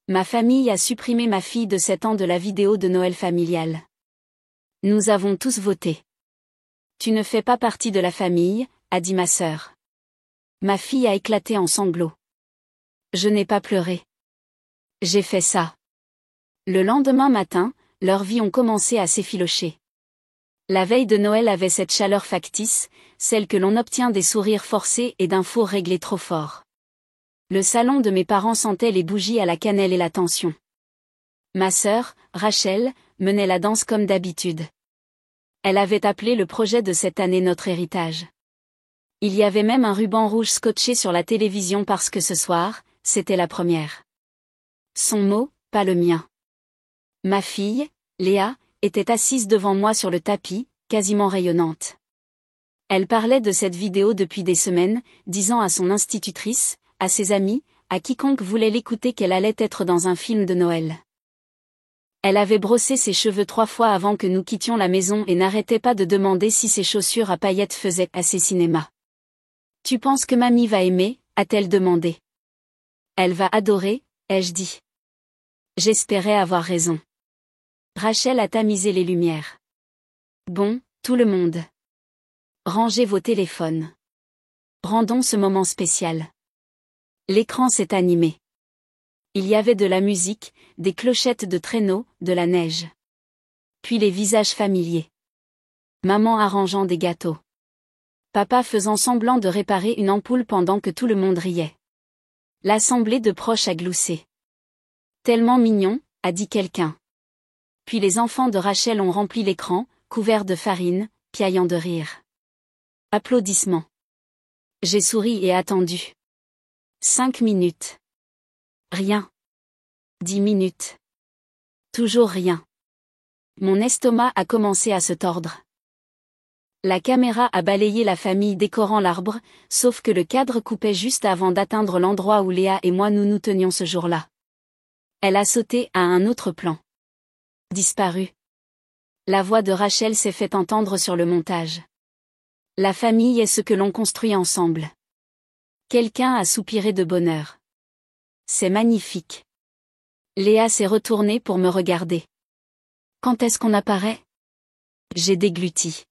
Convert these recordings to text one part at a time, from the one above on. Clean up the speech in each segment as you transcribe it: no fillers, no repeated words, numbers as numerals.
Ma famille a supprimé ma fille de 7 ans de la vidéo de Noël familiale. Nous avons tous voté. Tu ne fais pas partie de la famille, a dit ma sœur. Ma fille a éclaté en sanglots. Je n'ai pas pleuré. J'ai fait ça. Le lendemain matin, leurs vies ont commencé à s'effilocher. La veille de Noël avait cette chaleur factice, celle que l'on obtient des sourires forcés et d'un four réglé trop fort. Le salon de mes parents sentait les bougies à la cannelle et la tension. Ma sœur, Rachel, menait la danse comme d'habitude. Elle avait appelé le projet de cette année notre héritage. Il y avait même un ruban rouge scotché sur la télévision parce que ce soir, c'était la première. Son mot, pas le mien. Ma fille, Léa, était assise devant moi sur le tapis, quasiment rayonnante. Elle parlait de cette vidéo depuis des semaines, disant à son institutrice, à ses amis, à quiconque voulait l'écouter qu'elle allait être dans un film de Noël. Elle avait brossé ses cheveux 3 fois avant que nous quittions la maison et n'arrêtait pas de demander si ses chaussures à paillettes faisaient assez cinéma. « Tu penses que mamie va aimer ?» a-t-elle demandé. « Elle va adorer », ai-je dit. J'espérais avoir raison. Rachel a tamisé les lumières. Bon, tout le monde. Rangez vos téléphones. Rendons ce moment spécial. L'écran s'est animé. Il y avait de la musique, des clochettes de traîneau, de la neige. Puis les visages familiers. Maman arrangeant des gâteaux. Papa faisant semblant de réparer une ampoule pendant que tout le monde riait. L'assemblée de proches a gloussé. Tellement mignon, a dit quelqu'un. Puis les enfants de Rachel ont rempli l'écran, couverts de farine, piaillant de rire. Applaudissements. J'ai souri et attendu. 5 minutes. Rien. 10 minutes. Toujours rien. Mon estomac a commencé à se tordre. La caméra a balayé la famille décorant l'arbre, sauf que le cadre coupait juste avant d'atteindre l'endroit où Léa et moi nous tenions ce jour-là. Elle a sauté à un autre plan. Disparu. La voix de Rachel s'est fait entendre sur le montage. La famille est ce que l'on construit ensemble. Quelqu'un a soupiré de bonheur. C'est magnifique. Léa s'est retournée pour me regarder. Quand est-ce qu'on apparaît ? J'ai dégluti.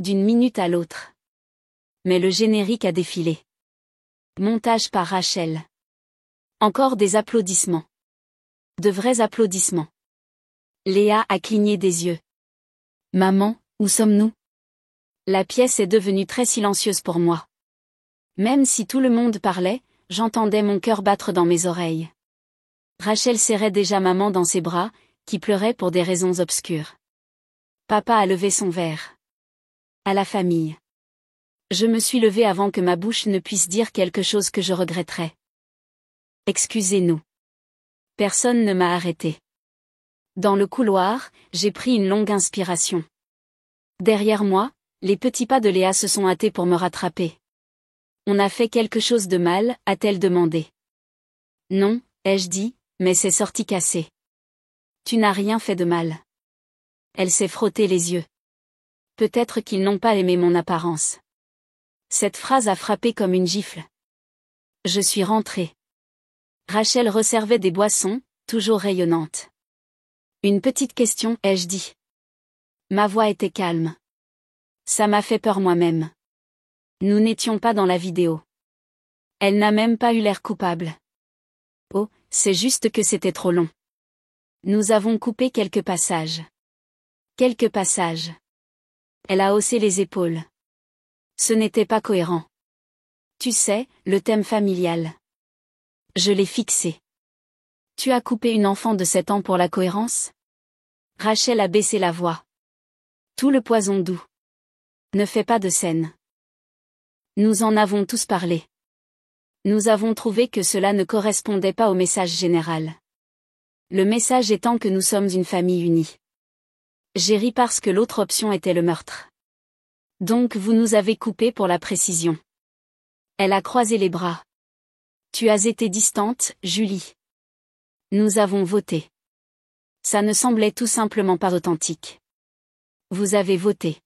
D'une minute à l'autre. Mais le générique a défilé. Montage par Rachel. Encore des applaudissements. De vrais applaudissements. Léa a cligné des yeux. Maman, où sommes-nous ? La pièce est devenue très silencieuse pour moi. Même si tout le monde parlait, j'entendais mon cœur battre dans mes oreilles. Rachel serrait déjà maman dans ses bras, qui pleurait pour des raisons obscures. Papa a levé son verre. À la famille. Je me suis levée avant que ma bouche ne puisse dire quelque chose que je regretterais. Excusez-nous. Personne ne m'a arrêté. Dans le couloir, j'ai pris une longue inspiration. Derrière moi, les petits pas de Léa se sont hâtés pour me rattraper. On a fait quelque chose de mal, a-t-elle demandé. Non, ai-je dit, mais c'est sorti cassé. Tu n'as rien fait de mal. Elle s'est frotté les yeux. Peut-être qu'ils n'ont pas aimé mon apparence. Cette phrase a frappé comme une gifle. Je suis rentrée. Rachel resservait des boissons, toujours rayonnantes. Une petite question, ai-je dit. Ma voix était calme. Ça m'a fait peur moi-même. Nous n'étions pas dans la vidéo. Elle n'a même pas eu l'air coupable. Oh, c'est juste que c'était trop long. Nous avons coupé quelques passages. Quelques passages. Elle a haussé les épaules. Ce n'était pas cohérent. Tu sais, le thème familial. Je l'ai fixé. Tu as coupé une enfant de 7 ans pour la cohérence ? Rachel a baissé la voix. Tout le poison doux. Ne fais pas de scène. Nous en avons tous parlé. Nous avons trouvé que cela ne correspondait pas au message général. Le message étant que nous sommes une famille unie. J'ai ri parce que l'autre option était le meurtre. Donc vous nous avez coupé pour la précision. Elle a croisé les bras. Tu as été distante, Julie. Nous avons voté. Ça ne semblait tout simplement pas authentique. Vous avez voté.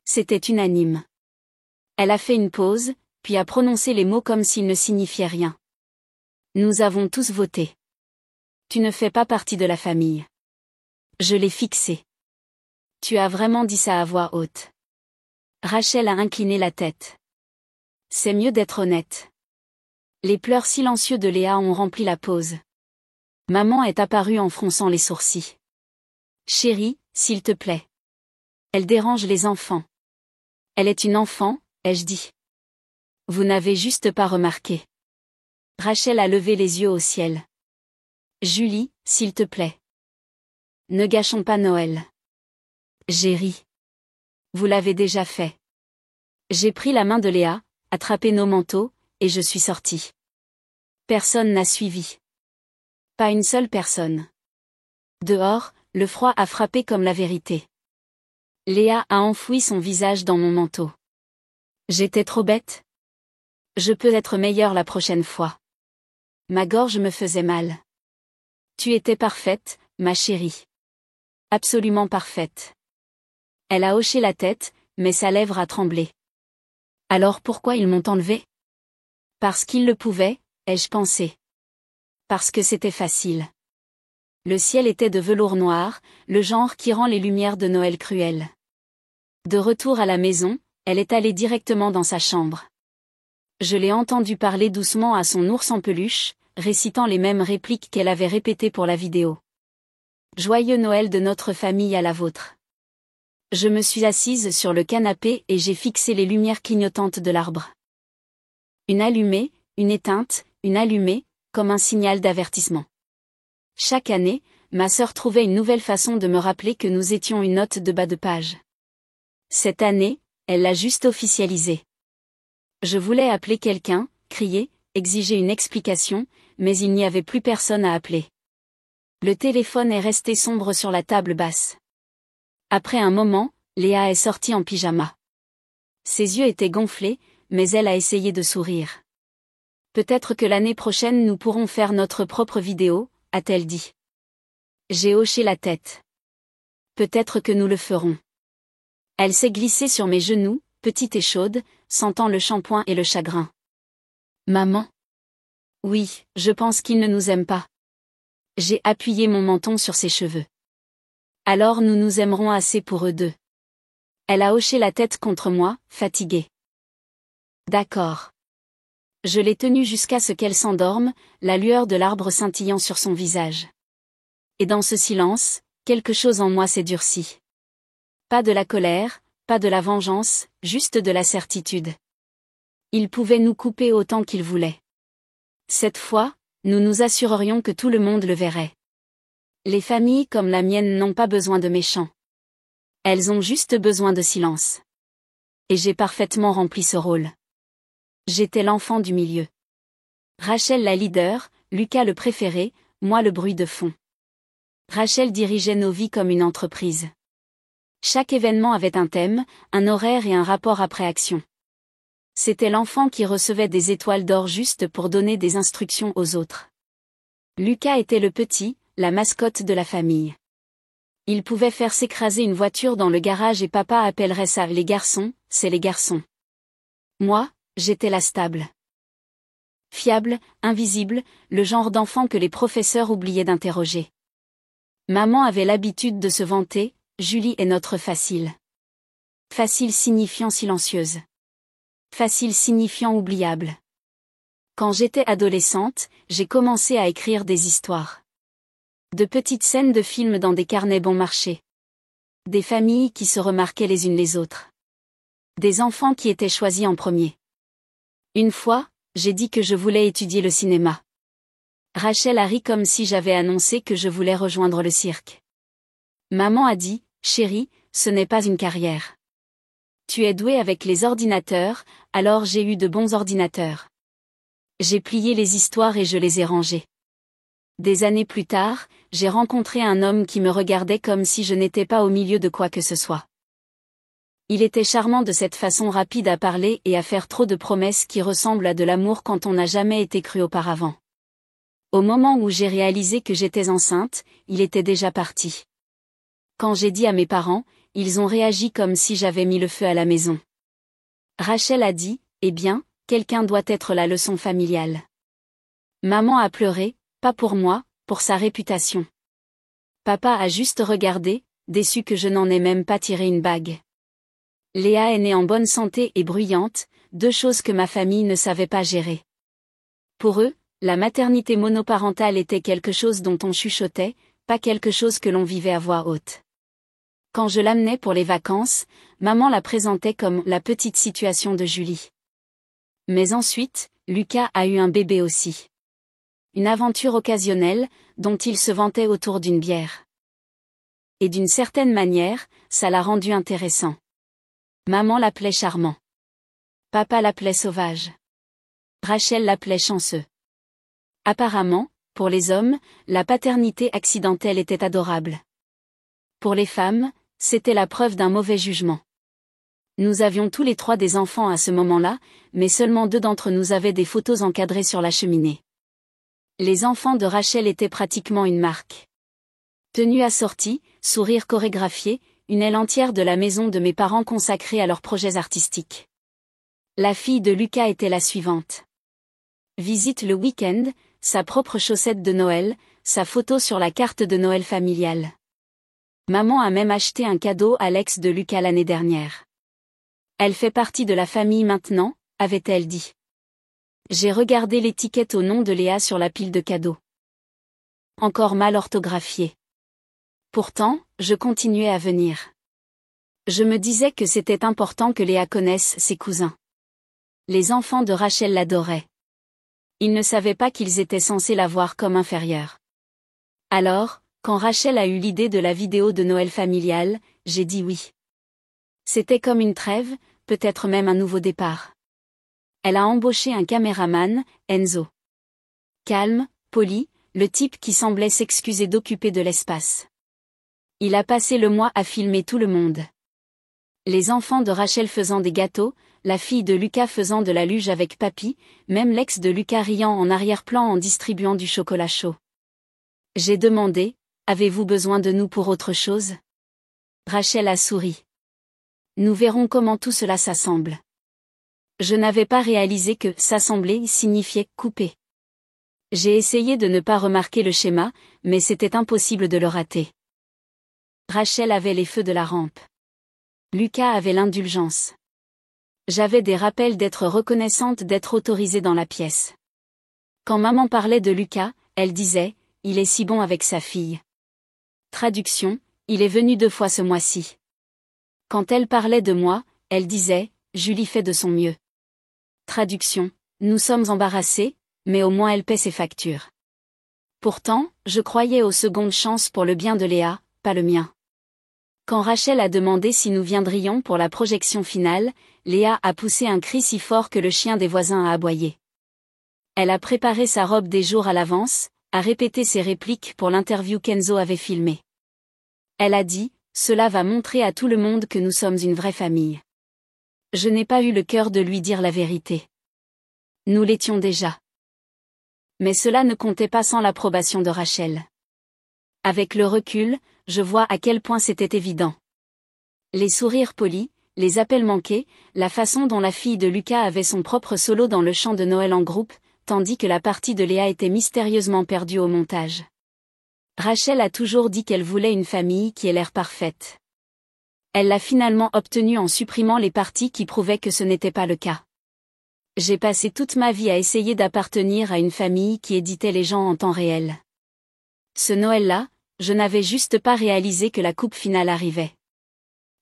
C'était unanime. Elle a fait une pause, puis a prononcé les mots comme s'ils ne signifiaient rien. Nous avons tous voté. Tu ne fais pas partie de la famille. Je l'ai fixé. Tu as vraiment dit ça à voix haute. Rachel a incliné la tête. C'est mieux d'être honnête. Les pleurs silencieux de Léa ont rempli la pause. Maman est apparue en fronçant les sourcils. Chérie, s'il te plaît. Elle dérange les enfants. Elle est une enfant, ai-je dit. Vous n'avez juste pas remarqué. Rachel a levé les yeux au ciel. Julie, s'il te plaît. Ne gâchons pas Noël. J'ai ri. Vous l'avez déjà fait. J'ai pris la main de Léa, attrapé nos manteaux, et je suis sortie. Personne n'a suivi. Pas une seule personne. Dehors, le froid a frappé comme la vérité. Léa a enfoui son visage dans mon manteau. J'étais trop bête. Je peux être meilleure la prochaine fois. Ma gorge me faisait mal. Tu étais parfaite, ma chérie. Absolument parfaite. Elle a hoché la tête, mais sa lèvre a tremblé. Alors pourquoi ils m'ont enlevée? Parce qu'ils le pouvaient, ai-je pensé. Parce que c'était facile. Le ciel était de velours noir, le genre qui rend les lumières de Noël cruelles. De retour à la maison, elle est allée directement dans sa chambre. Je l'ai entendue parler doucement à son ours en peluche, récitant les mêmes répliques qu'elle avait répétées pour la vidéo. Joyeux Noël de notre famille à la vôtre. Je me suis assise sur le canapé et j'ai fixé les lumières clignotantes de l'arbre. Une allumée, une éteinte, une allumée, comme un signal d'avertissement. Chaque année, ma sœur trouvait une nouvelle façon de me rappeler que nous étions une note de bas de page. Cette année, elle l'a juste officialisé. Je voulais appeler quelqu'un, crier, exiger une explication, mais il n'y avait plus personne à appeler. Le téléphone est resté sombre sur la table basse. Après un moment, Léa est sortie en pyjama. Ses yeux étaient gonflés, mais elle a essayé de sourire. Peut-être que l'année prochaine nous pourrons faire notre propre vidéo, a-t-elle dit. J'ai hoché la tête. Peut-être que nous le ferons. Elle s'est glissée sur mes genoux, petite et chaude, sentant le shampoing et le chagrin. Maman. Oui, je pense qu'il ne nous aime pas. J'ai appuyé mon menton sur ses cheveux. Alors nous nous aimerons assez pour eux deux. Elle a hoché la tête contre moi, fatiguée. D'accord. Je l'ai tenue jusqu'à ce qu'elle s'endorme, la lueur de l'arbre scintillant sur son visage. Et dans ce silence, quelque chose en moi s'est durci. Pas de la colère, pas de la vengeance, juste de la certitude. Il pouvait nous couper autant qu'il voulait. Cette fois, nous nous assurerions que tout le monde le verrait. Les familles comme la mienne n'ont pas besoin de méchants. Elles ont juste besoin de silence. Et j'ai parfaitement rempli ce rôle. J'étais l'enfant du milieu. Rachel la leader, Lucas le préféré, moi le bruit de fond. Rachel dirigeait nos vies comme une entreprise. Chaque événement avait un thème, un horaire et un rapport après-action. C'était l'enfant qui recevait des étoiles d'or juste pour donner des instructions aux autres. Lucas était le petit, la mascotte de la famille. Il pouvait faire s'écraser une voiture dans le garage et papa appellerait ça les garçons, c'est les garçons. Moi, j'étais la stable. Fiable, invisible, le genre d'enfant que les professeurs oubliaient d'interroger. Maman avait l'habitude de se vanter, Julie est notre facile. Facile signifiant silencieuse. Facile signifiant oubliable. Quand j'étais adolescente, j'ai commencé à écrire des histoires. De petites scènes de films dans des carnets bon marché. Des familles qui se remarquaient les unes les autres. Des enfants qui étaient choisis en premier. Une fois, j'ai dit que je voulais étudier le cinéma. Rachel a ri comme si j'avais annoncé que je voulais rejoindre le cirque. Maman a dit, chérie, ce n'est pas une carrière. Tu es douée avec les ordinateurs, alors j'ai eu de bons ordinateurs. J'ai plié les histoires et je les ai rangées. Des années plus tard, j'ai rencontré un homme qui me regardait comme si je n'étais pas au milieu de quoi que ce soit. Il était charmant de cette façon rapide à parler et à faire trop de promesses qui ressemblent à de l'amour quand on n'a jamais été cru auparavant. Au moment où j'ai réalisé que j'étais enceinte, il était déjà parti. Quand j'ai dit à mes parents, ils ont réagi comme si j'avais mis le feu à la maison. Rachel a dit, eh bien, quelqu'un doit être la leçon familiale. Maman a pleuré, pas pour moi, pour sa réputation. Papa a juste regardé, déçu que je n'en ai même pas tiré une bague. Léa est née en bonne santé et bruyante, deux choses que ma famille ne savait pas gérer. Pour eux, la maternité monoparentale était quelque chose dont on chuchotait, pas quelque chose que l'on vivait à voix haute. Quand je l'amenais pour les vacances, maman la présentait comme la petite situation de Julie. Mais ensuite, Lucas a eu un bébé aussi. Une aventure occasionnelle, dont il se vantait autour d'une bière. Et d'une certaine manière, ça l'a rendu intéressant. Maman l'appelait charmant. Papa l'appelait sauvage. Rachel l'appelait chanceux. Apparemment, pour les hommes, la paternité accidentelle était adorable. Pour les femmes, c'était la preuve d'un mauvais jugement. Nous avions tous les trois des enfants à ce moment-là, mais seulement 2 d'entre nous avaient des photos encadrées sur la cheminée. Les enfants de Rachel étaient pratiquement une marque. Tenue assortie, sourire chorégraphié, une aile entière de la maison de mes parents consacrée à leurs projets artistiques. La fille de Lucas était la suivante. Visite le week-end, sa propre chaussette de Noël, sa photo sur la carte de Noël familiale. Maman a même acheté un cadeau à l'ex de Lucas l'année dernière. Elle fait partie de la famille maintenant, avait-elle dit. J'ai regardé l'étiquette au nom de Léa sur la pile de cadeaux. Encore mal orthographiée. Pourtant, je continuais à venir. Je me disais que c'était important que Léa connaisse ses cousins. Les enfants de Rachel l'adoraient. Ils ne savaient pas qu'ils étaient censés la voir comme inférieure. Alors, quand Rachel a eu l'idée de la vidéo de Noël familiale, j'ai dit oui. C'était comme une trêve, peut-être même un nouveau départ. Elle a embauché un caméraman, Enzo. Calme, poli, le type qui semblait s'excuser d'occuper de l'espace. Il a passé le mois à filmer tout le monde. Les enfants de Rachel faisant des gâteaux, la fille de Lucas faisant de la luge avec papy, même l'ex de Lucas riant en arrière-plan en distribuant du chocolat chaud. J'ai demandé, avez-vous besoin de nous pour autre chose? Rachel a souri. Nous verrons comment tout cela s'assemble. Je n'avais pas réalisé que s'assembler signifiait couper. J'ai essayé de ne pas remarquer le schéma, mais c'était impossible de le rater. Rachel avait les feux de la rampe. Lucas avait l'indulgence. J'avais des rappels d'être reconnaissante d'être autorisée dans la pièce. Quand maman parlait de Lucas, elle disait, il est si bon avec sa fille. Traduction, il est venu 2 fois ce mois-ci. Quand elle parlait de moi, elle disait, Julie fait de son mieux. Traduction, nous sommes embarrassés, mais au moins elle paie ses factures. Pourtant, je croyais aux secondes chances pour le bien de Léa, pas le mien. Quand Rachel a demandé si nous viendrions pour la projection finale, Léa a poussé un cri si fort que le chien des voisins a aboyé. Elle a préparé sa robe des jours à l'avance, a répété ses répliques pour l'interview qu'Enzo avait filmée. Elle a dit, cela va montrer à tout le monde que nous sommes une vraie famille. Je n'ai pas eu le cœur de lui dire la vérité. Nous l'étions déjà. Mais cela ne comptait pas sans l'approbation de Rachel. Avec le recul, je vois à quel point c'était évident. Les sourires polis, les appels manqués, la façon dont la fille de Lucas avait son propre solo dans le chant de Noël en groupe, tandis que la partie de Léa était mystérieusement perdue au montage. Rachel a toujours dit qu'elle voulait une famille qui ait l'air parfaite. Elle l'a finalement obtenue en supprimant les parties qui prouvaient que ce n'était pas le cas. J'ai passé toute ma vie à essayer d'appartenir à une famille qui éditait les gens en temps réel. Ce Noël-là, je n'avais juste pas réalisé que la coupe finale arrivait.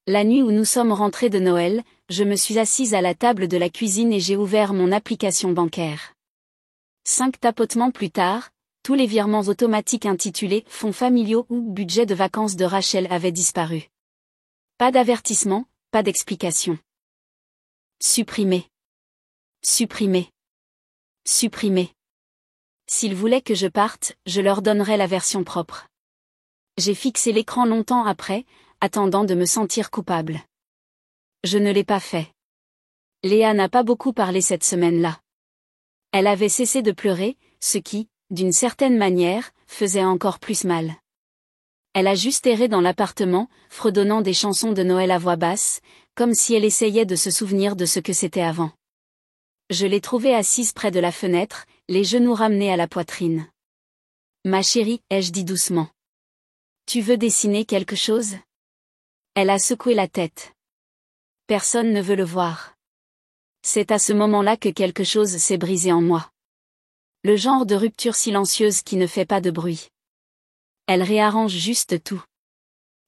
La nuit où nous sommes rentrés de Noël, je me suis assise à la table de la cuisine et j'ai ouvert mon application bancaire. 5 tapotements plus tard, tous les virements automatiques intitulés « Fonds familiaux » ou « Budget de vacances » de Rachel avaient disparu. Pas d'avertissement, pas d'explication. Supprimer. Supprimer. Supprimer. S'ils voulaient que je parte, je leur donnerais la version propre. J'ai fixé l'écran longtemps après, attendant de me sentir coupable. Je ne l'ai pas fait. Léa n'a pas beaucoup parlé cette semaine-là. Elle avait cessé de pleurer, ce qui, d'une certaine manière, faisait encore plus mal. Elle a juste erré dans l'appartement, fredonnant des chansons de Noël à voix basse, comme si elle essayait de se souvenir de ce que c'était avant. Je l'ai trouvée assise près de la fenêtre, les genoux ramenés à la poitrine. Ma chérie, ai-je dit doucement. Tu veux dessiner quelque chose? Elle a secoué la tête. Personne ne veut le voir. C'est à ce moment-là que quelque chose s'est brisé en moi. Le genre de rupture silencieuse qui ne fait pas de bruit. Elle réarrange juste tout.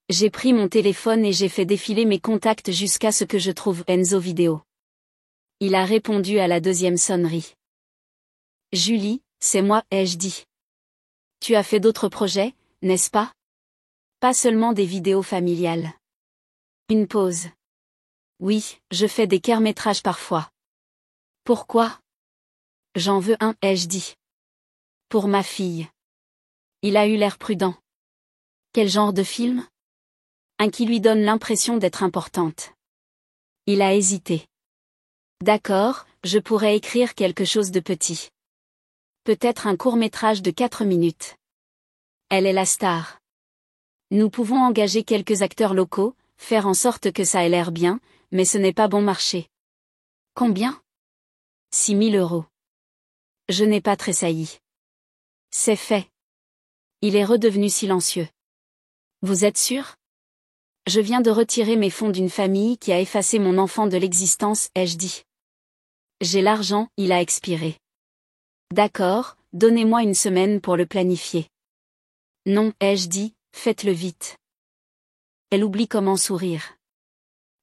J'ai pris mon téléphone et j'ai fait défiler mes contacts jusqu'à ce que je trouve Enzo vidéo. Il a répondu à la deuxième sonnerie. Julie, c'est moi, ai-je dit. Tu as fait d'autres projets, n'est-ce pas? Pas seulement des vidéos familiales. Une pause. Oui, je fais des courts-métrages parfois. Pourquoi? J'en veux un, ai-je dit. Pour ma fille. Il a eu l'air prudent. Quel genre de film? Un qui lui donne l'impression d'être importante. Il a hésité. D'accord, je pourrais écrire quelque chose de petit. Peut-être un court-métrage de 4 minutes. Elle est la star. Nous pouvons engager quelques acteurs locaux, faire en sorte que ça ait l'air bien, mais ce n'est pas bon marché. Combien? 6 000 €. Je n'ai pas tressailli. C'est fait. Il est redevenu silencieux. Vous êtes sûr? Je viens de retirer mes fonds d'une famille qui a effacé mon enfant de l'existence, ai-je dit. J'ai l'argent, il a expiré. D'accord, donnez-moi une semaine pour le planifier. Non, ai-je dit, faites-le vite. Elle oublie comment sourire.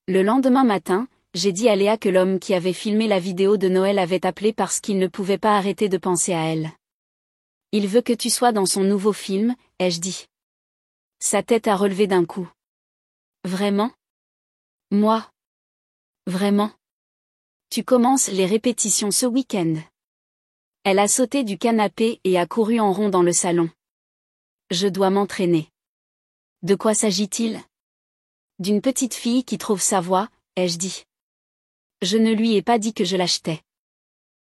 Le lendemain matin, j'ai dit à Léa que l'homme qui avait filmé la vidéo de Noël avait appelé parce qu'il ne pouvait pas arrêter de penser à elle. Il veut que tu sois dans son nouveau film, ai-je dit. Sa tête a relevé d'un coup. Vraiment? Moi? Vraiment? Tu commences les répétitions ce week-end. Elle a sauté du canapé et a couru en rond dans le salon. Je dois m'entraîner. De quoi s'agit-il? D'une petite fille qui trouve sa voix, ai-je dit. Je ne lui ai pas dit que je l'achetais.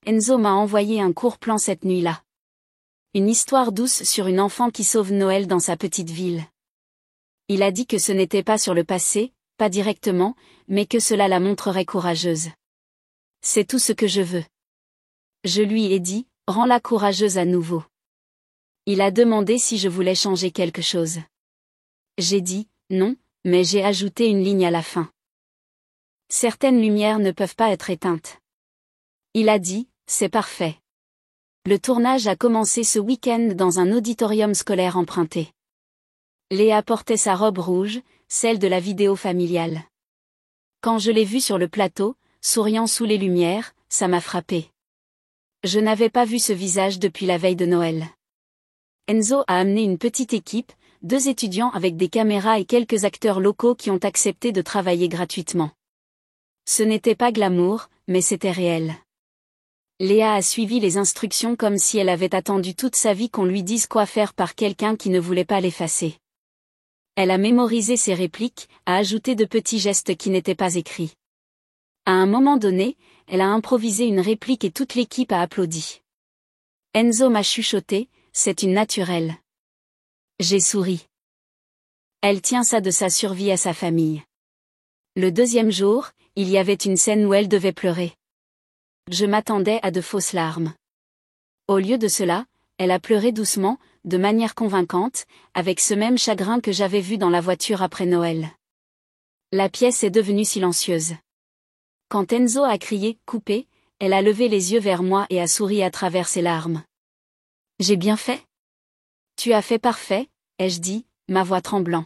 Enzo m'a envoyé un court plan cette nuit-là. Une histoire douce sur une enfant qui sauve Noël dans sa petite ville. Il a dit que ce n'était pas sur le passé, pas directement, mais que cela la montrerait courageuse. C'est tout ce que je veux. Je lui ai dit, rends-la courageuse à nouveau. Il a demandé si je voulais changer quelque chose. J'ai dit, non, mais j'ai ajouté une ligne à la fin. Certaines lumières ne peuvent pas être éteintes. Il a dit, c'est parfait. Le tournage a commencé ce week-end dans un auditorium scolaire emprunté. Léa portait sa robe rouge, celle de la vidéo familiale. Quand je l'ai vue sur le plateau, souriant sous les lumières, ça m'a frappé. Je n'avais pas vu ce visage depuis la veille de Noël. Enzo a amené une petite équipe, 2 étudiants avec des caméras et quelques acteurs locaux qui ont accepté de travailler gratuitement. Ce n'était pas glamour, mais c'était réel. Léa a suivi les instructions comme si elle avait attendu toute sa vie qu'on lui dise quoi faire par quelqu'un qui ne voulait pas l'effacer. Elle a mémorisé ses répliques, a ajouté de petits gestes qui n'étaient pas écrits. À un moment donné, elle a improvisé une réplique et toute l'équipe a applaudi. Enzo m'a chuchoté, c'est une naturelle. J'ai souri. Elle tient ça de sa survie à sa famille. Le deuxième jour, il y avait une scène où elle devait pleurer. Je m'attendais à de fausses larmes. Au lieu de cela, elle a pleuré doucement, de manière convaincante, avec ce même chagrin que j'avais vu dans la voiture après Noël. La pièce est devenue silencieuse. Quand Enzo a crié « coupé », elle a levé les yeux vers moi et a souri à travers ses larmes. J'ai bien fait? Tu as fait parfait, ai-je dit, ma voix tremblant.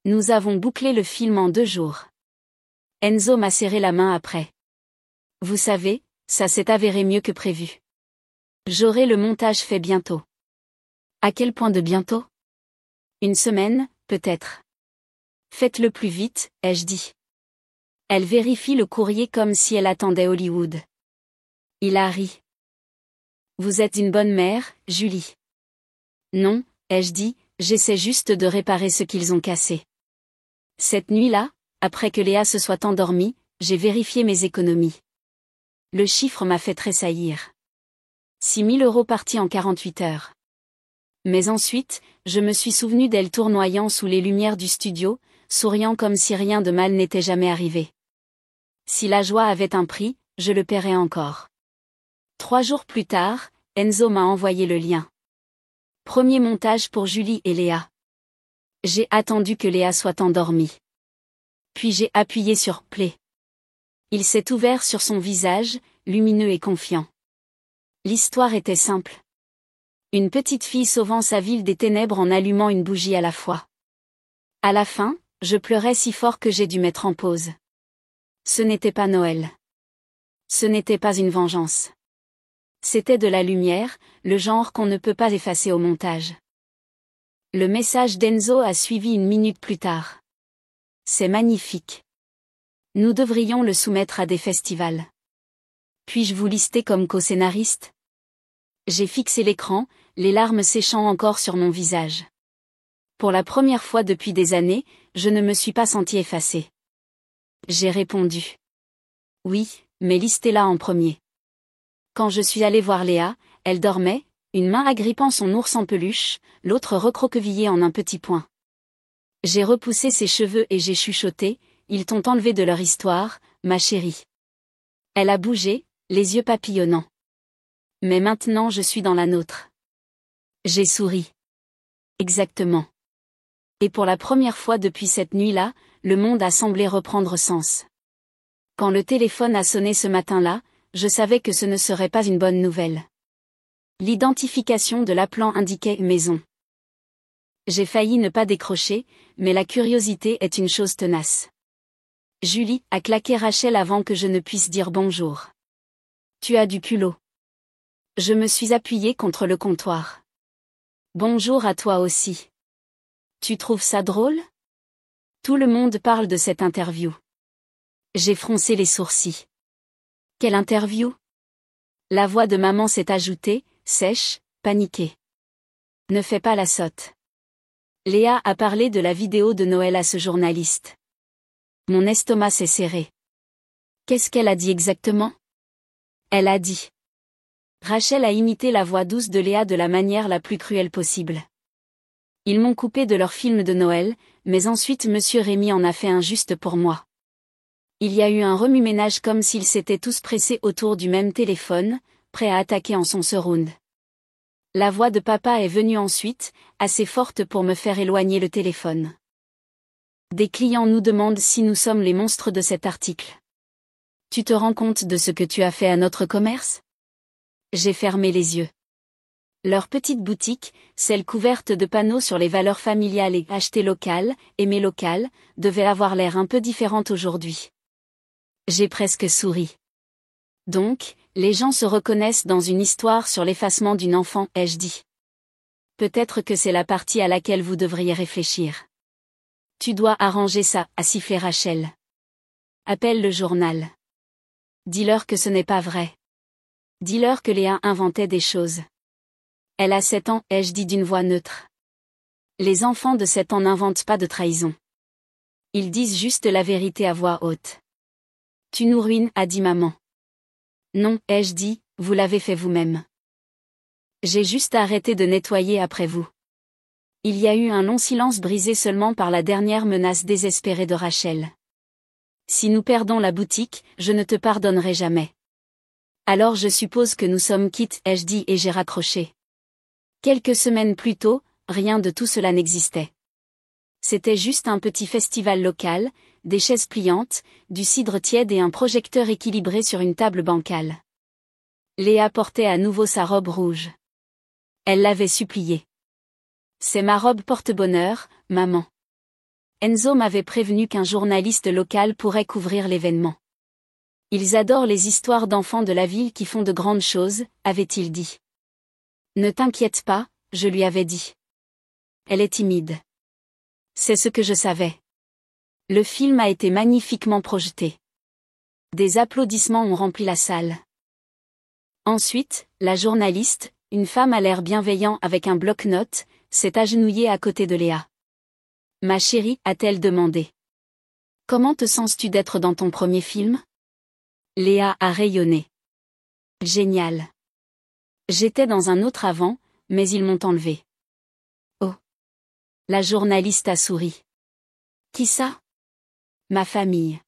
Nous avons bouclé le film en 2 jours. Enzo m'a serré la main après. Vous savez, ça s'est avéré mieux que prévu. J'aurai le montage fait bientôt. À quel point de bientôt? Une semaine, peut-être. Faites-le plus vite, ai-je dit. Elle vérifie le courrier comme si elle attendait Hollywood. Il a ri. Vous êtes une bonne mère, Julie. Non, ai-je dit, j'essaie juste de réparer ce qu'ils ont cassé. Cette nuit-là, après que Léa se soit endormie, j'ai vérifié mes économies. Le chiffre m'a fait tressaillir. 6 000 € partis en 48 heures. Mais ensuite, je me suis souvenu d'elle tournoyant sous les lumières du studio, souriant comme si rien de mal n'était jamais arrivé. Si la joie avait un prix, je le paierais encore. 3 jours plus tard, Enzo m'a envoyé le lien. Premier montage pour Julie et Léa. J'ai attendu que Léa soit endormie. Puis j'ai appuyé sur Play. Il s'est ouvert sur son visage, lumineux et confiant. L'histoire était simple. Une petite fille sauvant sa ville des ténèbres en allumant une bougie à la fois. À la fin, je pleurais si fort que j'ai dû mettre en pause. Ce n'était pas Noël. Ce n'était pas une vengeance. C'était de la lumière, le genre qu'on ne peut pas effacer au montage. Le message d'Enzo a suivi une minute plus tard. C'est magnifique. Nous devrions le soumettre à des festivals. Puis-je vous lister comme co-scénariste ? J'ai fixé l'écran, les larmes séchant encore sur mon visage. Pour la première fois depuis des années, je ne me suis pas sentie effacée. J'ai répondu. Oui, mais listez-la en premier. Quand je suis allée voir Léa, elle dormait, une main agrippant son ours en peluche, l'autre recroquevillée en un petit point. J'ai repoussé ses cheveux et j'ai chuchoté, ils t'ont enlevé de leur histoire, ma chérie. Elle a bougé, les yeux papillonnants. Mais maintenant je suis dans la nôtre. J'ai souri. Exactement. Et pour la première fois depuis cette nuit-là, le monde a semblé reprendre sens. Quand le téléphone a sonné ce matin-là, je savais que ce ne serait pas une bonne nouvelle. L'identification de l'appelant indiquait maison. J'ai failli ne pas décrocher, mais la curiosité est une chose tenace. Julie a claqué Rachel avant que je ne puisse dire bonjour. Tu as du culot. Je me suis appuyée contre le comptoir. Bonjour à toi aussi. Tu trouves ça drôle ? Tout le monde parle de cette interview. J'ai froncé les sourcils. Quelle interview ? La voix de maman s'est ajoutée, sèche, paniquée. Ne fais pas la sotte. Léa a parlé de la vidéo de Noël à ce journaliste. Mon estomac s'est serré. Qu'est-ce qu'elle a dit exactement ? Elle a dit. Rachel a imité la voix douce de Léa de la manière la plus cruelle possible. Ils m'ont coupé de leur film de Noël, mais ensuite Monsieur Rémy en a fait un juste pour moi. Il y a eu un remue-ménage comme s'ils s'étaient tous pressés autour du même téléphone, prêts à attaquer en son surround. La voix de papa est venue ensuite, assez forte pour me faire éloigner le téléphone. Des clients nous demandent si nous sommes les monstres de cet article. Tu te rends compte de ce que tu as fait à notre commerce ? J'ai fermé les yeux. Leur petite boutique, celle couverte de panneaux sur les valeurs familiales et acheter local, aimer local, devait avoir l'air un peu différente aujourd'hui. J'ai presque souri. Donc, les gens se reconnaissent dans une histoire sur l'effacement d'une enfant, ai-je dit. Peut-être que c'est la partie à laquelle vous devriez réfléchir. Tu dois arranger ça, a sifflé Rachel. Appelle le journal. Dis-leur que ce n'est pas vrai. Dis-leur que Léa inventait des choses. Elle a 7 ans, ai-je dit d'une voix neutre. Les enfants de 7 ans n'inventent pas de trahison. Ils disent juste la vérité à voix haute. Tu nous ruines, a dit maman. Non, ai-je dit, vous l'avez fait vous-même. J'ai juste arrêté de nettoyer après vous. Il y a eu un long silence brisé seulement par la dernière menace désespérée de Rachel. Si nous perdons la boutique, je ne te pardonnerai jamais. Alors je suppose que nous sommes quittes, ai-je dit et j'ai raccroché. Quelques semaines plus tôt, rien de tout cela n'existait. C'était juste un petit festival local, des chaises pliantes, du cidre tiède et un projecteur équilibré sur une table bancale. Léa portait à nouveau sa robe rouge. Elle l'avait supplié. C'est ma robe porte-bonheur, maman. Enzo m'avait prévenu qu'un journaliste local pourrait couvrir l'événement. Ils adorent les histoires d'enfants de la ville qui font de grandes choses, avait-il dit. Ne t'inquiète pas, je lui avais dit. Elle est timide. C'est ce que je savais. Le film a été magnifiquement projeté. Des applaudissements ont rempli la salle. Ensuite, la journaliste, une femme à l'air bienveillant avec un bloc-notes, s'est agenouillée à côté de Léa. Ma chérie, a-t-elle demandé. Comment te sens-tu d'être dans ton premier film ? Léa a rayonné. Génial. J'étais dans un autre avant, mais ils m'ont enlevé. Oh. La journaliste a souri. Qui ça ? Ma famille.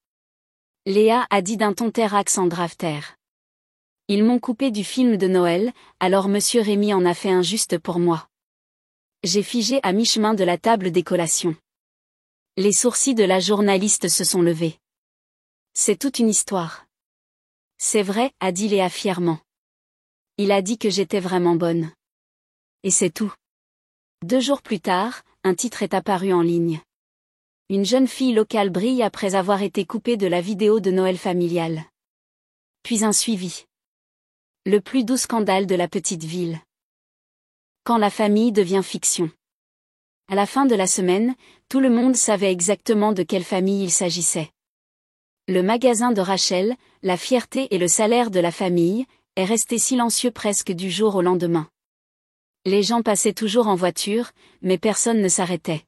Léa a dit d'un ton terre accent grave terre. Ils m'ont coupé du film de Noël, alors Monsieur Rémy en a fait un juste pour moi. J'ai figé à mi-chemin de la table des collations. Les sourcils de la journaliste se sont levés. C'est toute une histoire. C'est vrai, a dit Léa fièrement. Il a dit que j'étais vraiment bonne. Et c'est tout. 2 jours plus tard, un titre est apparu en ligne. Une jeune fille locale brille après avoir été coupée de la vidéo de Noël familial. Puis un suivi. Le plus doux scandale de la petite ville. Quand la famille devient fiction. À la fin de la semaine, tout le monde savait exactement de quelle famille il s'agissait. Le magasin de Rachel, la fierté et le salaire de la famille, est resté silencieux presque du jour au lendemain. Les gens passaient toujours en voiture, mais personne ne s'arrêtait.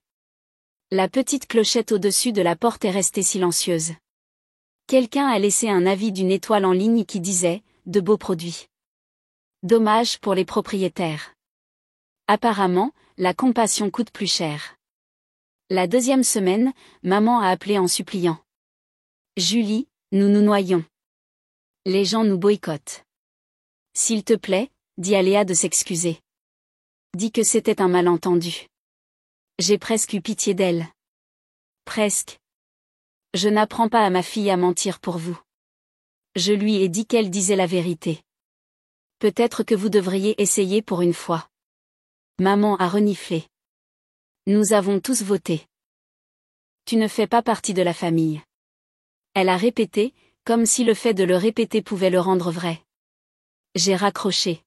La petite clochette au-dessus de la porte est restée silencieuse. Quelqu'un a laissé un avis d'une étoile en ligne qui disait « De beaux produits ». Dommage pour les propriétaires. Apparemment, la compassion coûte plus cher. La 2e semaine, maman a appelé en suppliant. Julie, nous nous noyons. Les gens nous boycottent. S'il te plaît, dis à Léa de s'excuser. Dis que c'était un malentendu. J'ai presque eu pitié d'elle. Presque. Je n'apprends pas à ma fille à mentir pour vous. Je lui ai dit qu'elle disait la vérité. Peut-être que vous devriez essayer pour une fois. Maman a reniflé. Nous avons tous voté. Tu ne fais pas partie de la famille. Elle a répété, comme si le fait de le répéter pouvait le rendre vrai. J'ai raccroché.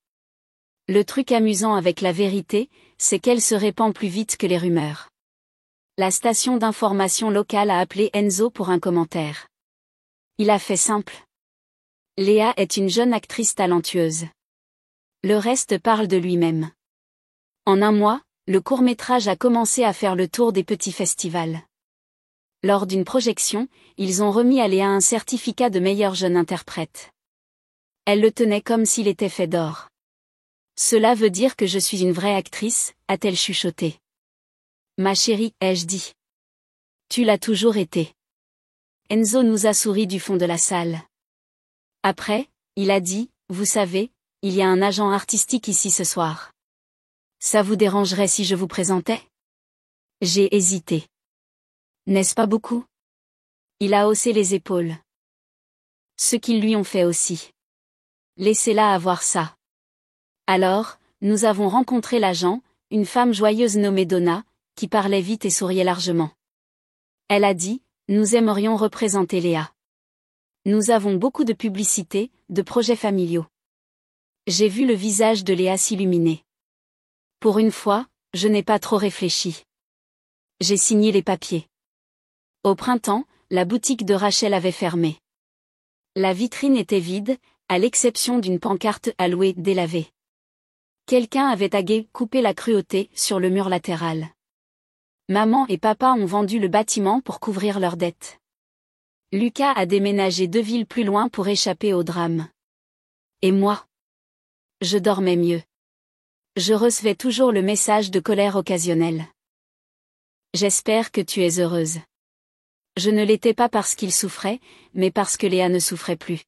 Le truc amusant avec la vérité, c'est qu'elle se répand plus vite que les rumeurs. La station d'information locale a appelé Enzo pour un commentaire. Il a fait simple. Léa est une jeune actrice talentueuse. Le reste parle de lui-même. En un mois, le court-métrage a commencé à faire le tour des petits festivals. Lors d'une projection, ils ont remis à Léa un certificat de meilleure jeune interprète. Elle le tenait comme s'il était fait d'or. Cela veut dire que je suis une vraie actrice, a-t-elle chuchoté. Ma chérie, ai-je dit. Tu l'as toujours été. Enzo nous a souri du fond de la salle. Après, il a dit, vous savez, il y a un agent artistique ici ce soir. Ça vous dérangerait si je vous présentais? J'ai hésité. N'est-ce pas beaucoup? Il a haussé les épaules. Ce qu'ils lui ont fait aussi. Laissez-la avoir ça. Alors, nous avons rencontré l'agent, une femme joyeuse nommée Donna, qui parlait vite et souriait largement. Elle a dit, nous aimerions représenter Léa. Nous avons beaucoup de publicités, de projets familiaux. J'ai vu le visage de Léa s'illuminer. Pour une fois, je n'ai pas trop réfléchi. J'ai signé les papiers. Au printemps, la boutique de Rachel avait fermé. La vitrine était vide, à l'exception d'une pancarte à louer délavée. Quelqu'un avait tagué « Couper la cruauté » sur le mur latéral. Maman et papa ont vendu le bâtiment pour couvrir leurs dettes. Lucas a déménagé 2 villes plus loin pour échapper au drame. Et moi? Je dormais mieux. Je recevais toujours le message de colère occasionnel. J'espère que tu es heureuse. Je ne l'étais pas parce qu'il souffrait, mais parce que Léa ne souffrait plus.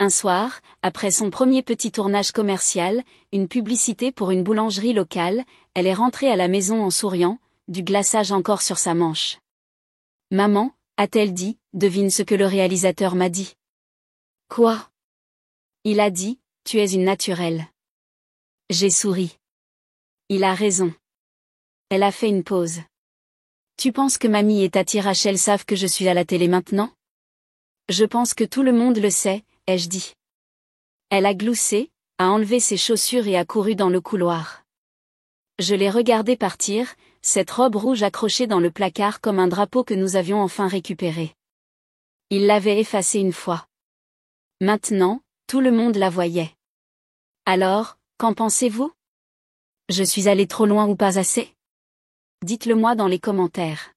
Un soir, après son premier petit tournage commercial, une publicité pour une boulangerie locale, elle est rentrée à la maison en souriant, du glaçage encore sur sa manche. Maman, a-t-elle dit, devine ce que le réalisateur m'a dit. Quoi? Il a dit, tu es une naturelle. J'ai souri. Il a raison. Elle a fait une pause. Tu penses que mamie et Tati Rachel savent que je suis à la télé maintenant? Je pense que tout le monde le sait, ai-je dit. Elle a gloussé, a enlevé ses chaussures et a couru dans le couloir. Je l'ai regardée partir, cette robe rouge accrochée dans le placard comme un drapeau que nous avions enfin récupéré. Il l'avait effacée une fois. Maintenant, tout le monde la voyait. Alors, qu'en pensez-vous? Je suis allée trop loin ou pas assez? Dites-le moi dans les commentaires.